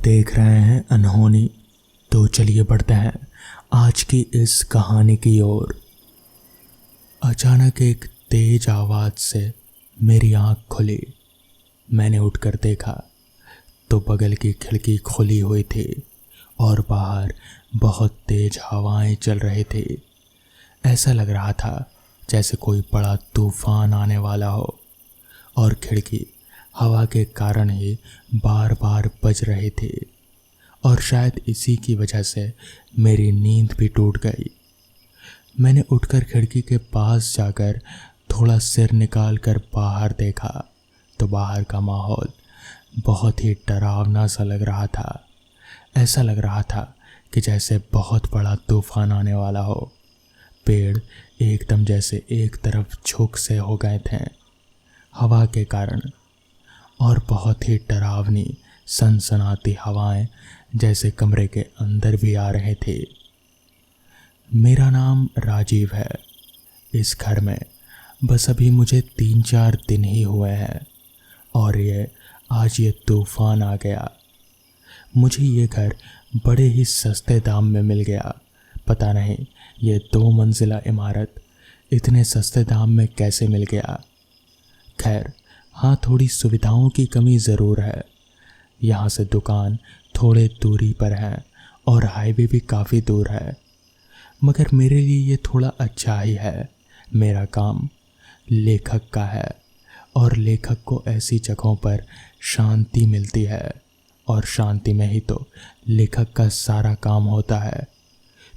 देख रहे हैं अनहोनी। तो चलिए बढ़ते हैं आज की इस कहानी की ओर। अचानक एक तेज आवाज़ से मेरी आंख खुली। मैंने उठकर देखा तो बगल की खिड़की खुली हुई थी और बाहर बहुत तेज हवाएं चल रही थी। ऐसा लग रहा था जैसे कोई बड़ा तूफान आने वाला हो और खिड़की हवा के कारण ही बार बार बज रही थी और शायद इसी की वजह से मेरी नींद भी टूट गई। मैंने उठकर खिड़की के पास जाकर थोड़ा सिर निकाल कर बाहर देखा तो बाहर का माहौल बहुत ही डरावना सा लग रहा था। ऐसा लग रहा था कि जैसे बहुत बड़ा तूफान आने वाला हो। पेड़ एकदम जैसे एक तरफ झुक से हो गए थे हवा के कारण, और बहुत ही डरावनी सनसनाती हवाएं जैसे कमरे के अंदर भी आ रहे थे। मेरा नाम राजीव है। इस घर में बस अभी मुझे 3-4 दिन ही हुए हैं और आज ये तूफान आ गया। मुझे ये घर बड़े ही सस्ते दाम में मिल गया। पता नहीं ये 2 मंजिला इमारत इतने सस्ते दाम में कैसे मिल गया। खैर हाँ, थोड़ी सुविधाओं की कमी ज़रूर है। यहाँ से दुकान थोड़े दूरी पर है और हाईवे भी काफ़ी दूर है, मगर मेरे लिए ये थोड़ा अच्छा ही है। मेरा काम लेखक का है और लेखक को ऐसी जगहों पर शांति मिलती है और शांति में ही तो लेखक का सारा काम होता है।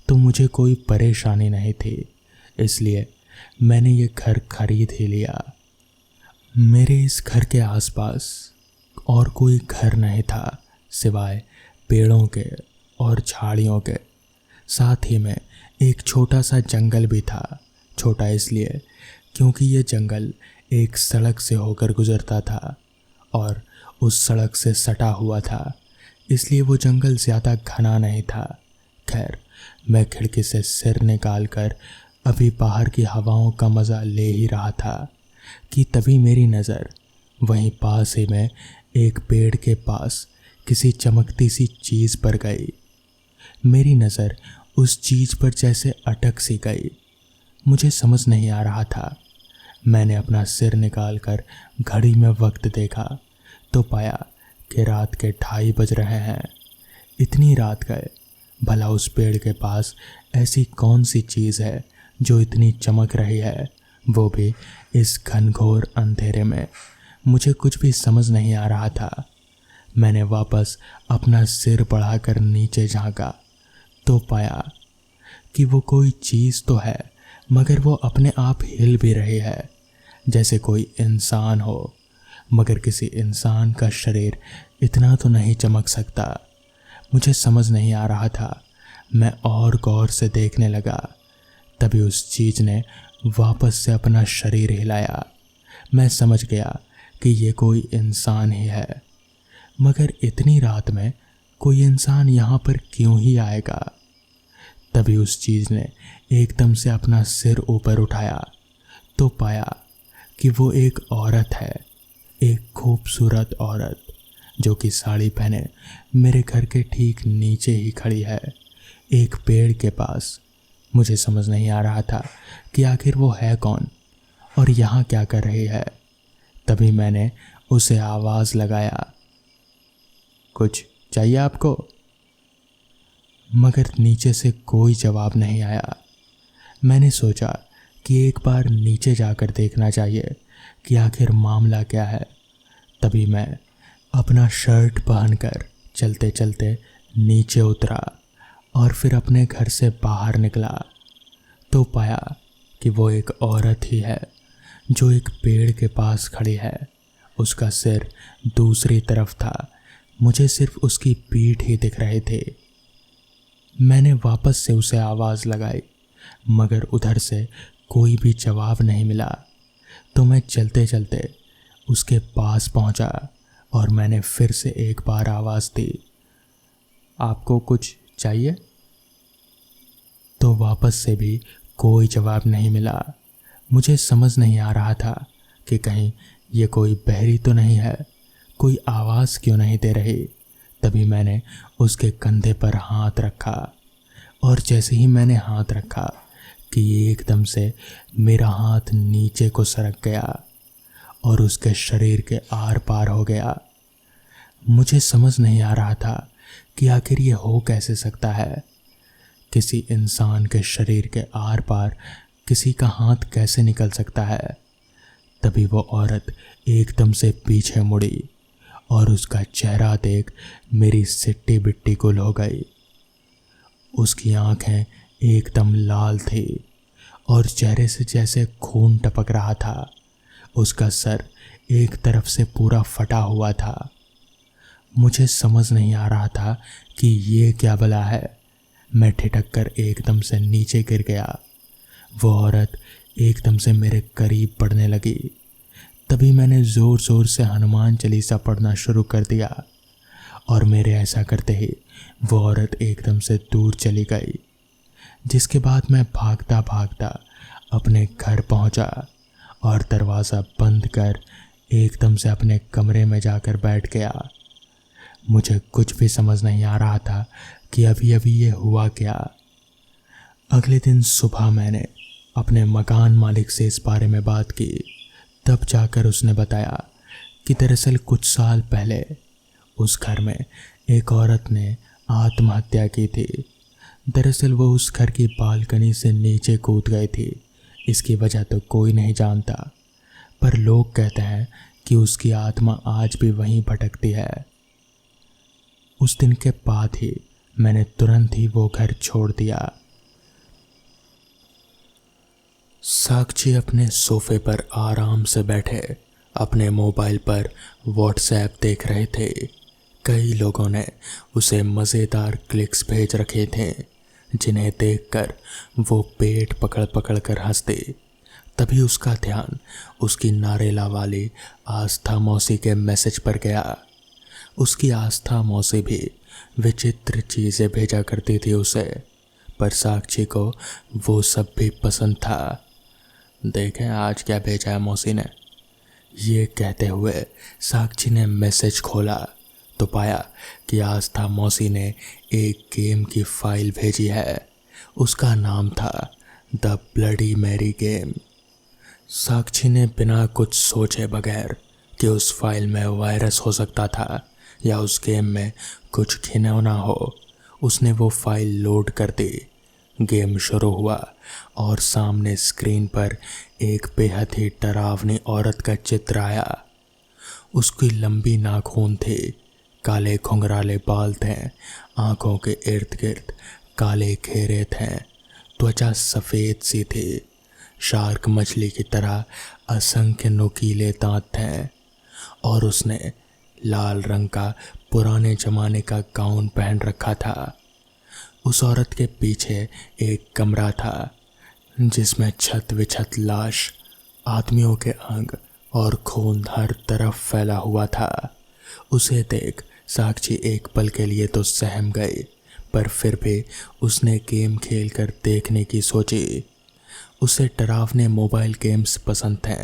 तो मुझे कोई परेशानी नहीं थी, इसलिए मैंने ये घर खरीद ही लिया। मेरे इस घर के आसपास और कोई घर नहीं था सिवाय पेड़ों के और झाड़ियों के। साथ ही में एक छोटा सा जंगल भी था। छोटा इसलिए क्योंकि ये जंगल एक सड़क से होकर गुजरता था और उस सड़क से सटा हुआ था, इसलिए वो जंगल ज़्यादा घना नहीं था। खैर, मैं खिड़की से सिर निकाल कर अभी बाहर की हवाओं का मज़ा ले ही रहा था कि तभी मेरी नज़र वहीं पास ही में एक पेड़ के पास किसी चमकती सी चीज़ पर गई। मेरी नज़र उस चीज़ पर जैसे अटक सी गई। मुझे समझ नहीं आ रहा था। मैंने अपना सिर निकाल कर घड़ी में वक्त देखा तो पाया कि रात के 2:30 बज रहे हैं। इतनी रात गए, भला उस पेड़ के पास ऐसी कौन सी चीज़ है जो इतनी चमक रही है, वो भी इस घनघोर अंधेरे में। मुझे कुछ भी समझ नहीं आ रहा था। मैंने वापस अपना सिर बढ़ाकर नीचे झांका तो पाया कि वो कोई चीज़ तो है, मगर वो अपने आप हिल भी रही है जैसे कोई इंसान हो। मगर किसी इंसान का शरीर इतना तो नहीं चमक सकता। मुझे समझ नहीं आ रहा था। मैं और गौर से देखने लगा, तभी उस चीज़ ने वापस से अपना शरीर हिलाया। मैं समझ गया कि ये कोई इंसान ही है, मगर इतनी रात में कोई इंसान यहाँ पर क्यों ही आएगा। तभी उस चीज़ ने एकदम से अपना सिर ऊपर उठाया तो पाया कि वो एक औरत है, एक खूबसूरत औरत जो कि साड़ी पहने मेरे घर के ठीक नीचे ही खड़ी है, एक पेड़ के पास। मुझे समझ नहीं आ रहा था कि आखिर वो है कौन और यहाँ क्या कर रही है। तभी मैंने उसे आवाज़ लगाया, कुछ चाहिए आपको? मगर नीचे से कोई जवाब नहीं आया। मैंने सोचा कि एक बार नीचे जाकर देखना चाहिए कि आखिर मामला क्या है। तभी मैं अपना शर्ट पहनकर चलते चलते नीचे उतरा और फिर अपने घर से बाहर निकला तो पाया कि वो एक औरत ही है जो एक पेड़ के पास खड़ी है। उसका सिर दूसरी तरफ था, मुझे सिर्फ उसकी पीठ ही दिख रहे थे। मैंने वापस से उसे आवाज़ लगाई, मगर उधर से कोई भी जवाब नहीं मिला। तो मैं चलते चलते उसके पास पहुंचा और मैंने फिर से एक बार आवाज़ दी, आपको कुछ चाहिए? तो वापस से भी कोई जवाब नहीं मिला। मुझे समझ नहीं आ रहा था कि कहीं ये कोई बहरी तो नहीं है, कोई आवाज़ क्यों नहीं दे रही। तभी मैंने उसके कंधे पर हाथ रखा और जैसे ही मैंने हाथ रखा कि एकदम से मेरा हाथ नीचे को सरक गया और उसके शरीर के आर पार हो गया। मुझे समझ नहीं आ रहा था कि आखिर ये हो कैसे सकता है। किसी इंसान के शरीर के आर पार किसी का हाथ कैसे निकल सकता है। तभी वो औरत एकदम से पीछे मुड़ी और उसका चेहरा देख मेरी सिट्टी बिट्टी गुल हो गई। उसकी आंखें एकदम लाल थी और चेहरे से जैसे खून टपक रहा था। उसका सर एक तरफ से पूरा फटा हुआ था। मुझे समझ नहीं आ रहा था कि ये क्या भला है। मैं ठिठक कर एकदम से नीचे गिर गया। वो औरत एकदम से मेरे करीब पड़ने लगी। तभी मैंने ज़ोर ज़ोर से हनुमान चालीसा पढ़ना शुरू कर दिया और मेरे ऐसा करते ही वो औरत एकदम से दूर चली गई। जिसके बाद मैं भागता भागता अपने घर पहुंचा और दरवाज़ा बंद कर एकदम से अपने कमरे में जाकर बैठ गया। मुझे कुछ भी समझ नहीं आ रहा था कि अभी अभी ये हुआ क्या। अगले दिन सुबह मैंने अपने मकान मालिक से इस बारे में बात की। तब जाकर उसने बताया कि दरअसल कुछ साल पहले उस घर में एक औरत ने आत्महत्या की थी। दरअसल वो उस घर की बालकनी से नीचे कूद गई थी। इसकी वजह तो कोई नहीं जानता, पर लोग कहते हैं कि उसकी आत्मा आज भी वहीं भटकती है। उस दिन के बाद ही मैंने तुरंत ही वो घर छोड़ दिया। साक्षी अपने सोफे पर आराम से बैठे अपने मोबाइल पर व्हाट्सएप देख रहे थे। कई लोगों ने उसे मज़ेदार क्लिक्स भेज रखे थे जिन्हें देखकर वो पेट पकड़ पकड़ कर हंसते। तभी उसका ध्यान उसकी नारेला वाली आस्था मौसी के मैसेज पर गया। उसकी आस्था मौसी भी विचित्र चीज़ें भेजा करती थी उसे, पर साक्षी को वो सब भी पसंद था। देखें आज क्या भेजा है मौसी ने। ये कहते हुए साक्षी ने मैसेज खोला तो पाया कि आस्था मौसी ने एक गेम की फाइल भेजी है। उसका नाम था द ब्लडी मैरी गेम। साक्षी ने बिना कुछ सोचे बगैर कि उस फाइल में वायरस हो सकता था या उस गेम में कुछ घिनौना हो, उसने वो फाइल लोड कर दी। गेम शुरू हुआ और सामने स्क्रीन पर एक बेहद ही डरावनी औरत का चित्र आया। उसकी लंबी नाखून थी, काले घुंघराले बाल थे, आंखों के इर्द गिर्द काले घेरे थे, त्वचा सफ़ेद सी थी, शार्क मछली की तरह असंख्य नुकीले दांत थे और उसने लाल रंग का पुराने ज़माने का गाउन पहन रखा था। उस औरत के पीछे एक कमरा था जिसमें छत विछत लाश, आदमियों के अंग और खून हर तरफ फैला हुआ था। उसे देख साक्षी एक पल के लिए तो सहम गई, पर फिर भी उसने गेम खेलकर देखने की सोची। उसे डरावने मोबाइल गेम्स पसंद थे।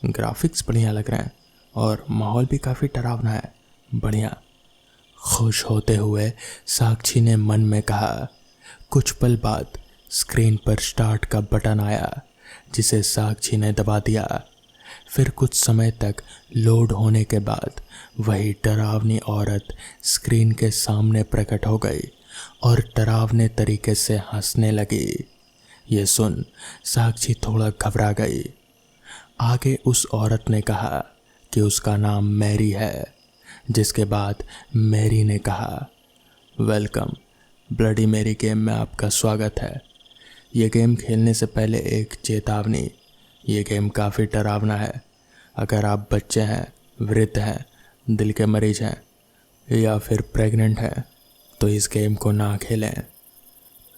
ग्राफिक्स बढ़िया लग रहे हैं और माहौल भी काफ़ी डरावना है, बढ़िया। खुश होते हुए साक्षी ने मन में कहा। कुछ पल बाद स्क्रीन पर स्टार्ट का बटन आया जिसे साक्षी ने दबा दिया। फिर कुछ समय तक लोड होने के बाद वही डरावनी औरत स्क्रीन के सामने प्रकट हो गई और डरावने तरीके से हंसने लगी। ये सुन साक्षी थोड़ा घबरा गई। आगे उस औरत ने कहा कि उसका नाम मैरी है, जिसके बाद मैरी ने कहा, वेलकम, ब्लडी मैरी गेम में आपका स्वागत है। ये गेम खेलने से पहले एक चेतावनी, ये गेम काफ़ी डरावना है। अगर आप बच्चे हैं, वृद्ध हैं, दिल के मरीज हैं या फिर प्रेग्नेंट हैं तो इस गेम को ना खेलें।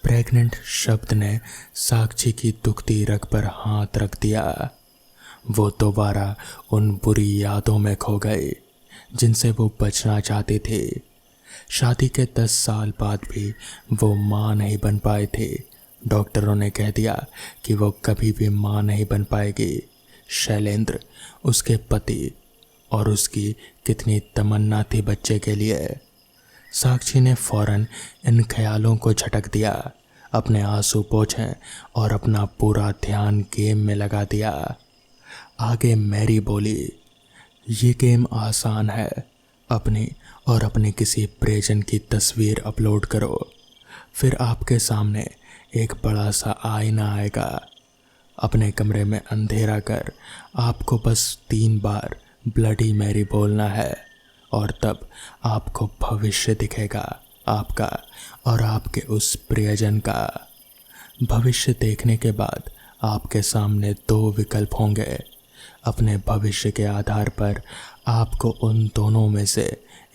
प्रेग्नेंट शब्द ने साक्षी की दुखती रग पर हाथ रख दिया। वो दोबारा उन बुरी यादों में खो गई जिनसे वो बचना चाहती थी। शादी के 10 साल बाद भी वो माँ नहीं बन पाई थी। डॉक्टरों ने कह दिया कि वो कभी भी माँ नहीं बन पाएगी। शैलेंद्र, उसके पति, और उसकी कितनी तमन्ना थी बच्चे के लिए, साक्षी ने फौरन इन ख्यालों को झटक दिया, अपने आंसू पोंछे और अपना पूरा ध्यान गेम में लगा दिया। आगे मैरी बोली, ये गेम आसान है। अपनी और अपने किसी प्रियजन की तस्वीर अपलोड करो, फिर आपके सामने एक बड़ा सा आईना आएगा। अपने कमरे में अंधेरा कर आपको बस 3 बार ब्लडी मैरी बोलना है और तब आपको भविष्य दिखेगा, आपका और आपके उस प्रियजन का। भविष्य देखने के बाद आपके सामने 2 विकल्प होंगे। अपने भविष्य के आधार पर आपको उन दोनों में से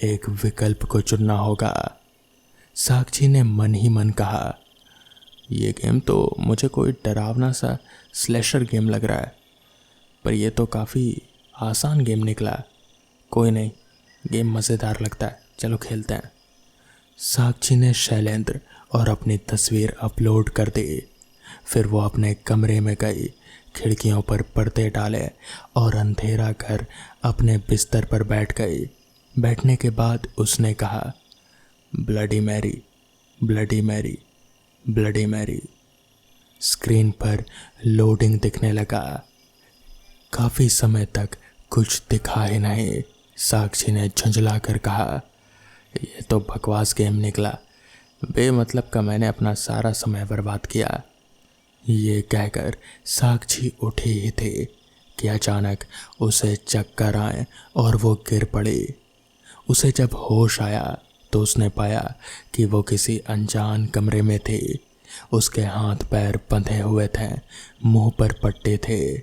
एक विकल्प को चुनना होगा। साक्षी ने मन ही मन कहा, ये गेम तो मुझे कोई डरावना सा स्लैशर गेम लग रहा है, पर यह तो काफ़ी आसान गेम निकला। कोई नहीं, गेम मज़ेदार लगता है, चलो खेलते हैं। साक्षी ने शैलेंद्र और अपनी तस्वीर अपलोड कर दी। फिर वो अपने कमरे में गई, खिड़कियों पर पर्दे डाले और अंधेरा कर अपने बिस्तर पर बैठ गई। बैठने के बाद उसने कहा, bloody Mary, bloody Mary, bloody Mary. Screen पर लोडिंग दिखने लगा। काफ़ी समय तक कुछ दिखा ही नहीं। साक्षी ने झुंझला कर कहा, ये तो बकवास गेम निकला, बेमतलब का मैंने अपना सारा समय बर्बाद किया। ये कहकर साक्षी उठी ही थी कि अचानक उसे चक्कर आए और वो गिर पड़ी। उसे जब होश आया तो उसने पाया कि वो किसी अनजान कमरे में थी। उसके हाथ पैर बंधे हुए थे, मुंह पर पट्टे थे,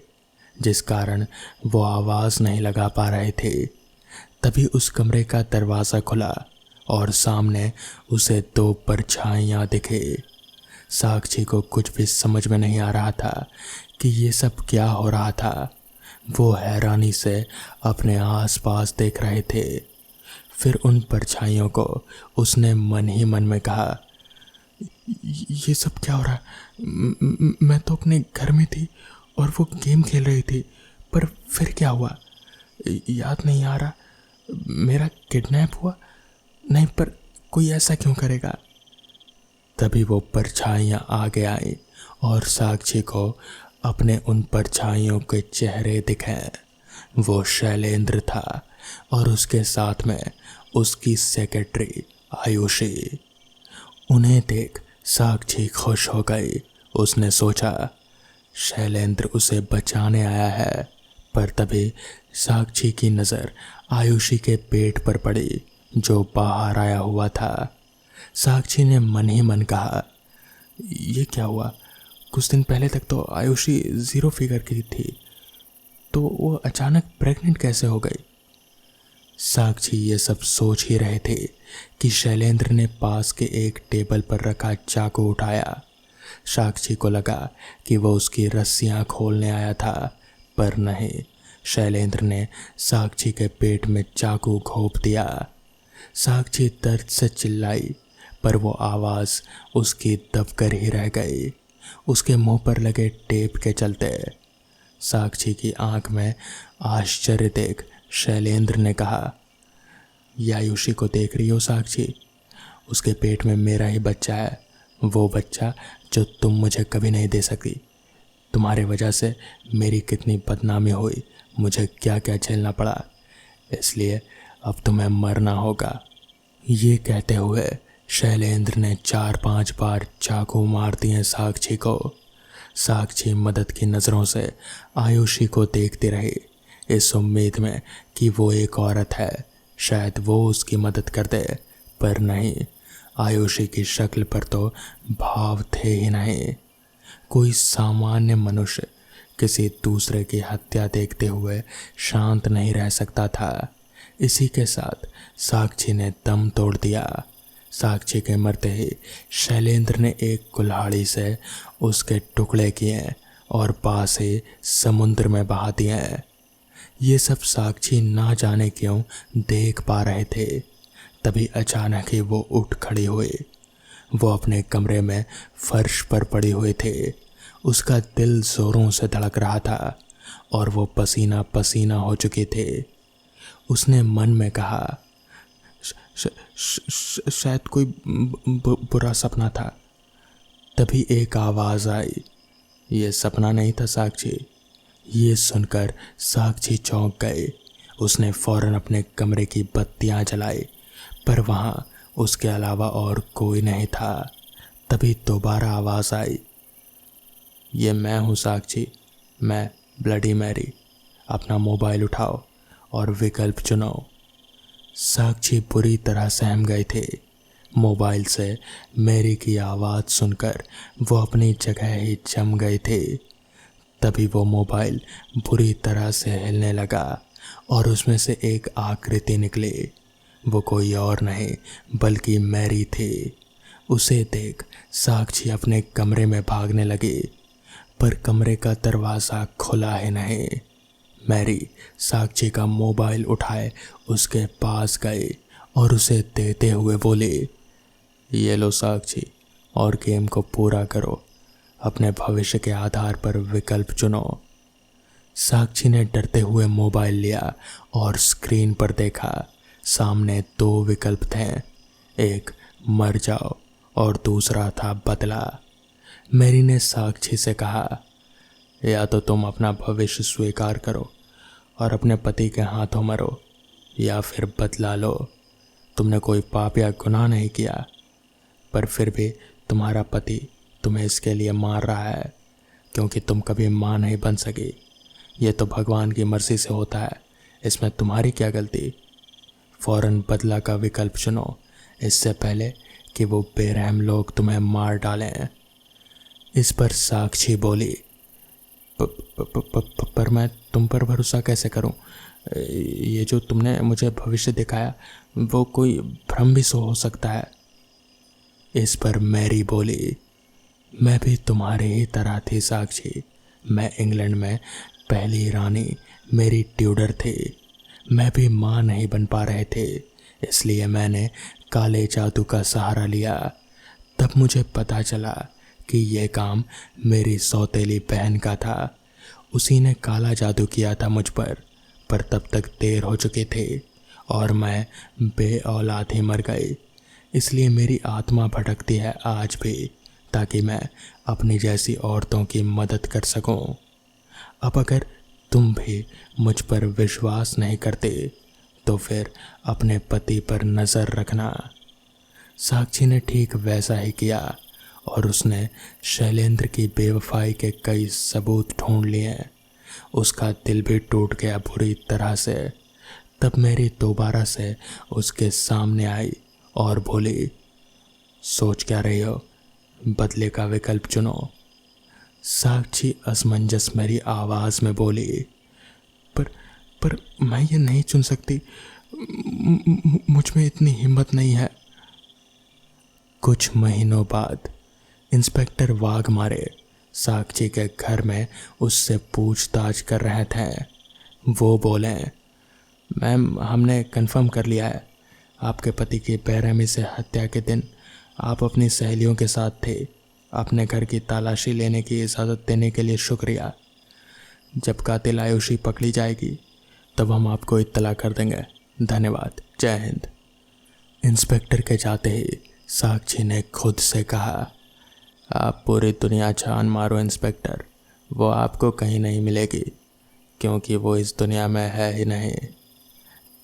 जिस कारण वो आवाज़ नहीं लगा पा रहे थे। तभी उस कमरे का दरवाज़ा खुला और सामने उसे 2 परछाइयाँ दिखे। साक्षी को कुछ भी समझ में नहीं आ रहा था कि ये सब क्या हो रहा था। वो हैरानी से अपने आसपास देख रहे थे। फिर उन परछाइयों को उसने मन ही मन में कहा, ये सब क्या हो रहा है? मैं तो अपने घर में थी और वो गेम खेल रही थी, पर फिर क्या हुआ याद नहीं आ रहा। मेरा किडनैप हुआ? नहीं, पर कोई ऐसा क्यों करेगा? तभी वो परछाइयाँ आगे आई और साक्षी को अपने उन परछाइयों के चेहरे दिखे। वो शैलेंद्र था और उसके साथ में उसकी सेक्रेटरी आयुषी। उन्हें देख साक्षी खुश हो गई। उसने सोचा शैलेंद्र उसे बचाने आया है। पर तभी साक्षी की नज़र आयुषी के पेट पर पड़ी, जो बाहर आया हुआ था। साक्षी ने मन ही मन कहा, ये क्या हुआ? कुछ दिन पहले तक तो आयुषी 0 फिगर की थी, तो वो अचानक प्रेग्नेंट कैसे हो गई? साक्षी ये सब सोच ही रहे थे कि शैलेंद्र ने पास के एक टेबल पर रखा चाकू उठाया। साक्षी को लगा कि वो उसकी रस्सियां खोलने आया था, पर नहीं, शैलेंद्र ने साक्षी के पेट में चाकू घोंप दिया। साक्षी दर्द से चिल्लाई, पर वो आवाज़ उसकी दबकर ही रह गई, उसके मुंह पर लगे टेप के चलते। साक्षी की आंख में आश्चर्य देख शैलेंद्र ने कहा, या आयुषी को देख रही हो साक्षी? उसके पेट में मेरा ही बच्चा है, वो बच्चा जो तुम मुझे कभी नहीं दे सकी। तुम्हारे वजह से मेरी कितनी बदनामी हुई, मुझे क्या क्या झेलना पड़ा, इसलिए अब तुम्हें मरना होगा। ये कहते हुए शैलेंद्र ने 4-5 बार चाकू मार दिए साक्षी को। साक्षी मदद की नज़रों से आयुषी को देखती रही, इस उम्मीद में कि वो एक औरत है, शायद वो उसकी मदद कर दे। पर नहीं, आयुषी की शक्ल पर तो भाव थे ही नहीं। कोई सामान्य मनुष्य किसी दूसरे की हत्या देखते हुए शांत नहीं रह सकता था। इसी के साथ साक्षी ने दम तोड़ दिया। साक्षी के मरते ही शैलेंद्र ने एक कुल्हाड़ी से उसके टुकड़े किए और पास ही समुद्र में बहा दिए। ये सब साक्षी ना जाने क्यों देख पा रहे थे। तभी अचानक ही वो उठ खड़ी हुई। वो अपने कमरे में फर्श पर पड़ी हुई थी। उसका दिल जोरों से धड़क रहा था और वो पसीना पसीना हो चुकी थी। उसने मन में कहा, शायद कोई बुरा सपना था। तभी एक आवाज़ आई, ये सपना नहीं था साक्षी। ये सुनकर साक्षी चौंक गए। उसने फौरन अपने कमरे की बत्तियां जलाई, पर वहाँ उसके अलावा और कोई नहीं था। तभी दोबारा आवाज़ आई, ये मैं हूँ साक्षी, मैं ब्लडी मैरी। अपना मोबाइल उठाओ और विकल्प चुनो। साक्षी बुरी तरह सहम गए थे। मोबाइल से मैरी की आवाज़ सुनकर वो अपनी जगह ही जम गए थे। तभी वो मोबाइल बुरी तरह से हिलने लगा और उसमें से एक आकृति निकली। वो कोई और नहीं बल्कि मैरी थी। उसे देख साक्षी अपने कमरे में भागने लगी, पर कमरे का दरवाज़ा खुला ही नहीं। मैरी साक्षी का मोबाइल उठाए उसके पास गए और उसे देते हुए बोली, ये लो साक्षी, और गेम को पूरा करो। अपने भविष्य के आधार पर विकल्प चुनो। साक्षी ने डरते हुए मोबाइल लिया और स्क्रीन पर देखा। सामने 2 विकल्प थे, एक मर जाओ और दूसरा था बदला। मैरी ने साक्षी से कहा, या तो तुम अपना भविष्य स्वीकार करो और अपने पति के हाथों मरो, या फिर बदला लो। तुमने कोई पाप या गुनाह नहीं किया, पर फिर भी तुम्हारा पति तुम्हें इसके लिए मार रहा है, क्योंकि तुम कभी मां नहीं बन सकी। ये तो भगवान की मर्जी से होता है, इसमें तुम्हारी क्या गलती। फौरन बदला का विकल्प चुनो, इससे पहले कि वो बेरहम लोग तुम्हें मार डालें। इस पर साक्षी बोली, पर मैं तुम पर भरोसा कैसे करूं? ये जो तुमने मुझे भविष्य दिखाया वो कोई भ्रम भी सो हो सकता है। इस पर मैरी बोली, मैं भी तुम्हारी ही तरह थी साक्षी। मैं इंग्लैंड में पहली रानी मेरी ट्यूडर थी। मैं भी मां नहीं बन पा रहे थे, इसलिए मैंने काले जादू का सहारा लिया। तब मुझे पता चला कि यह काम मेरी सौतेली बहन का था। उसी ने काला जादू किया था मुझ पर तब तक देर हो चुके थे और मैं बे औलाद ही मर गई। इसलिए मेरी आत्मा भटकती है आज भी, ताकि मैं अपनी जैसी औरतों की मदद कर सकूं। अब अगर तुम भी मुझ पर विश्वास नहीं करते तो फिर अपने पति पर नज़र रखना। साक्षी ने ठीक वैसा ही किया और उसने शैलेंद्र की बेवफाई के कई सबूत ढूंढ लिए। उसका दिल भी टूट गया बुरी तरह से। तब मेरी दोबारा से उसके सामने आई और बोली, सोच क्या रही हो? बदले का विकल्प चुनो। साक्षी असमंजस मेरी आवाज़ में बोली, पर मैं ये नहीं चुन सकती। मुझ में इतनी हिम्मत नहीं है। कुछ महीनों बाद इंस्पेक्टर वाघमारे साक्षी के घर में उससे पूछताछ कर रहे थे। वो बोले, मैम, हमने कंफर्म कर लिया है, आपके पति की बेरहमी से हत्या के दिन आप अपनी सहेलियों के साथ थे। अपने घर की तलाशी लेने की इजाज़त देने के लिए शुक्रिया। जब कातिल आयुषी पकड़ी जाएगी तब हम आपको इत्तला कर देंगे। धन्यवाद। जय हिंद। इंस्पेक्टर के जाते ही साक्षी ने खुद से कहा, आप पूरी दुनिया छान मारो इंस्पेक्टर, वो आपको कहीं नहीं मिलेगी, क्योंकि वो इस दुनिया में है ही नहीं।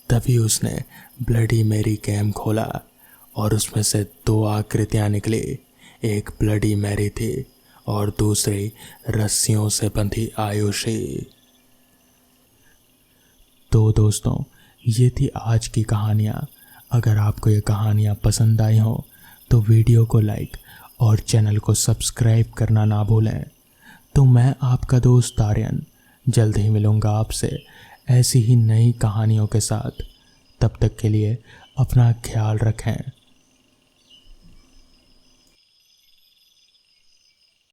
तभी उसने ब्लडी मैरी गेम खोला और उसमें से 2 आकृतियां निकली। एक ब्लडी मैरी थी और दूसरी रस्सियों से बंधी आयुषी। तो दोस्तों, ये थी आज की कहानियाँ। अगर आपको ये कहानियाँ पसंद आई हों तो वीडियो को लाइक और चैनल को सब्सक्राइब करना ना भूलें। तो मैं आपका दोस्त आर्यन जल्द ही मिलूँगा आपसे ऐसी ही नई कहानियों के साथ। तब तक के लिए अपना ख्याल रखें।